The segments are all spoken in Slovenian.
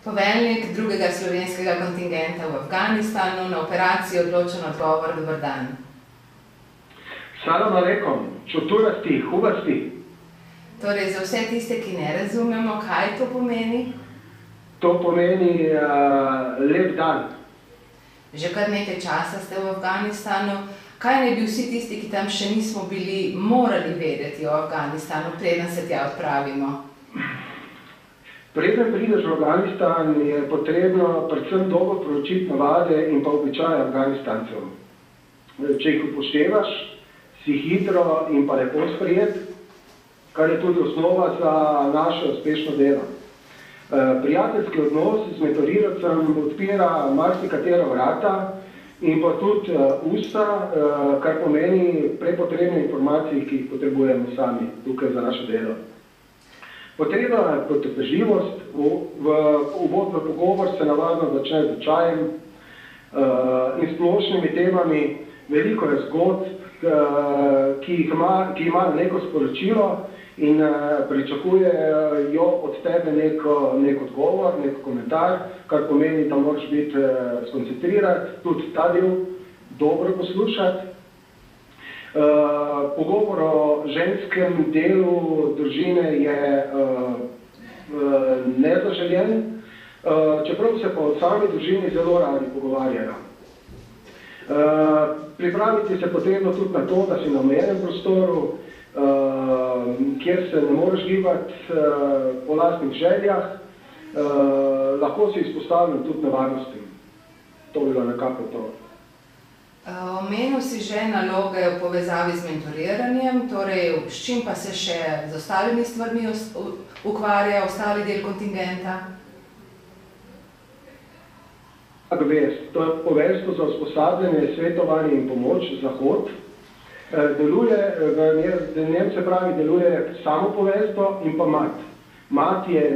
Poveljnik drugega slovenskega kontingenta v Afganistanu, na operaciji Odločen odgovor, dober dan. Salam alaikum, čuturasti, hubasti. Torej, za vse tiste, ki ne razumemo, kaj to pomeni? To pomeni lep dan. Že kar nekaj časa ste v Afganistanu. Kaj naj bi vsi tisti, ki tam še nismo bili, morali vedeti o Afganistanu, preden se tja odpravimo? Preden prideš v Afganistan, je potrebno predvsem dobro proučiti navade in pa običaje Afganistancev. Če jih upoštevaš, si hitro in pa lepo sprejet, kar je tudi osnova za naše uspešno delo. Prijateljski odnos z mentoriranjem odpira marsikatera vrata in pa tudi usta, kar pomeni prepotrebne informacije, ki jih potrebujemo sami tukaj za naše delo. Potrebna je potrpežljivost, uvod v pogovor se navadno začne z očajem in splošnimi temami. Veliko je zgodb, ki imajo neko sporočilo in pričakujejo od tebe nek odgovor, nek komentar, kar pomeni, da moraš biti skoncentriran, tudi ta del dobro poslušati. Pogovor o ženskem delu družine je nezaželjen, čeprav se pa od sami družini zelo radi pogovarjajo. Pripraviti se potrebno tudi na to, da si na omejenem prostoru, kjer se ne moreš gibati po lastnih željah, lahko si izpostavljen tudi nevarnostim. To bi bilo nekako to. Omenil si že naloge v povezavi z mentoriranjem, torej s čim pa se še z ostalimi stvarmi ukvarja ostali del kontingenta? To je poveljstvo za usposabljanje, svetovanje in pomoč Zahod. V njem se pravi deluje samo poveljstvo in pa MAT. MAT je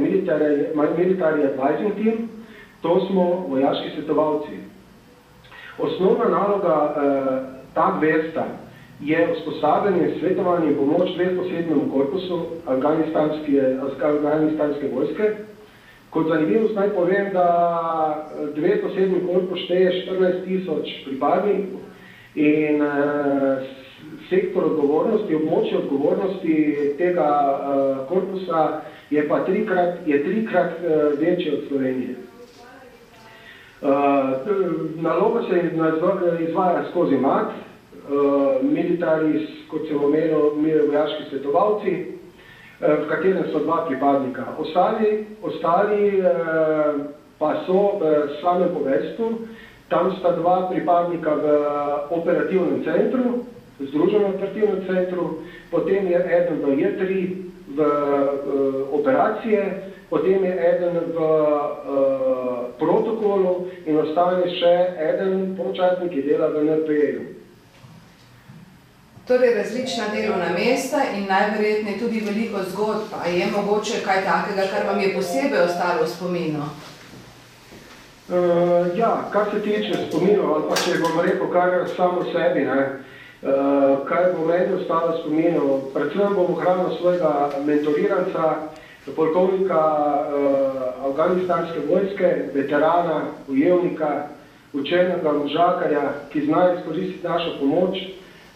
Military Advising Team, to smo vojaški svetovalci. Osnovna naloga tak vesta je usposabljanje, svetovanje in pomoč 207. korpusu afganistanske vojske. Kot zanimivost naj povem, da 207. korpus šteje 14.000 pripadnikov in sektor odgovornosti, območje odgovornosti tega korpusa je pa trikrat večje od Slovenije. Naloga se izvaja skozi MAT, militari, kot sem omenil, vojaški svetovalci, v katerem so dva pripadnika. Ostali pa so v samem poveljstvu, tam sta dva pripadnika v operativnem centru, združenem operativnem centru, potem je eden v J3 v operacije, potem je eden v protokolu in ostane še eden počasnik, ki dela v NPE-ju. Torej različna delovna mesta in najverjetneje tudi veliko zgodb. A je mogoče kaj takega, kar vam je posebej ostalo v spominu? Ja, kar se tiče spominov, ali pa če bom rekel kar samo sebi, kaj bo meni ostalo v spominu. Predvsem bom ohranil svojega mentoriranca, polkovnika afganistanske vojske, veterana, bojevnika, učenega možakarja, ki zna izkoristiti našo pomoč.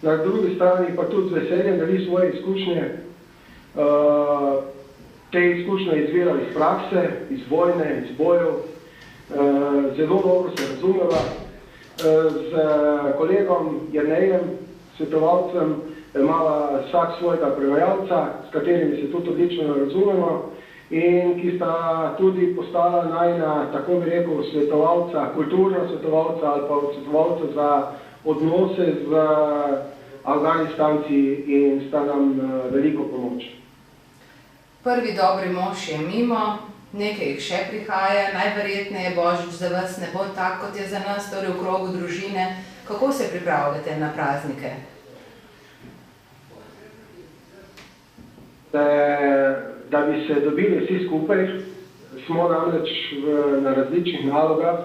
Na drugi strani pa tudi z veseljem deli svoje izkušnje. Te izkušnje izvirajo iz prakse, iz vojne, iz bojev. Zelo dobro se razumeva. Z kolegom Jernejem, svetovalcem, imava vsak svojega prevajalca, s katerimi se tudi odlično razumemo in ki sta tudi postala najina, tako bi rekel, svetovalca, kulturna svetovalca ali pa svetovalca za odnose z Afganistanci in sta nam veliko pomoč. Prvi dobri mož je mimo, nekaj jih še prihaja, najverjetneje Božič za vas ne bo tak, kot je za nas, torej v krogu družine. Kako se pripravljate na praznike? Da bi se dobili vsi skupaj, smo namreč na različnih nalogah,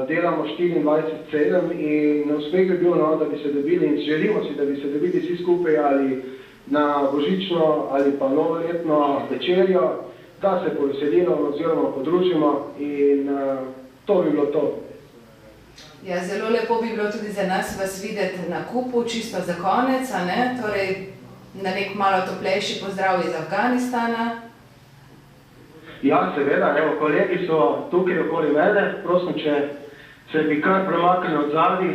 delamo 24/7 in uspeh je bil, da bi se dobili in želimo si, da bi se dobili vsi skupaj ali na božično ali pa novoletno večerjo, da se poveselimo oziroma podružimo in to bi bilo to. Ja, zelo lepo bi bilo tudi za nas vas videti na kupu, čisto za konec, a ne? Torej, na nek malo toplejši pozdrav iz Afganistana. Ja, seveda, evo, kolegi so tukaj okoli mene, prosim, če se bi kar premaknili od zadaj.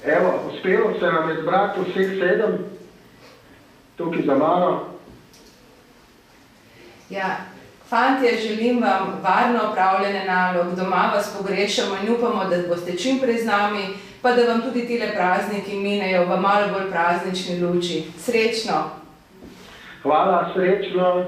Evo, uspelo se nam je zbrati vseh 7, tukaj za mano. Ja, fantje, želim vam varno opravljene nalog, doma vas pogrešamo in upamo, da boste čim prej z nami, pa da vam tudi tile prazniki minejo v malo bolj praznični luči. Srečno! Hvala, srečno!